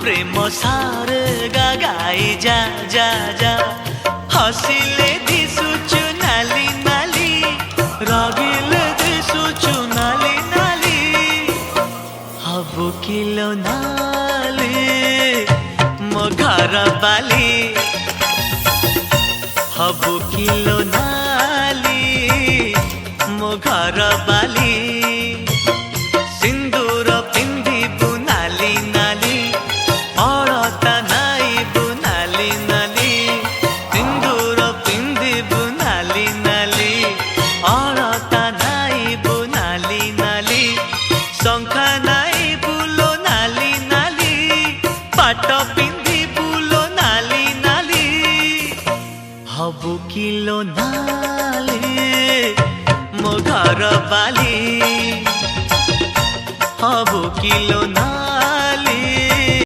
प्रेम सारे गाई जा जा जा हसिले दिसुचु नाली नाली रागिले दिसुचु नाली नाली हबु किलो नाली मो घर बाली हबु किलो नाली मो घर बाली सिंदूर पिंधिबु नाली नाली अलता नाइबु नाली नाली सिंदूर पिंधिबु नाली नाली अलता नाइबु नाली नाली शंखा नाइबु लो नाली नाली पाट पिंधिबु लो नाली नाली हबु किलो नाली मो घर बाली हबु किलो नाली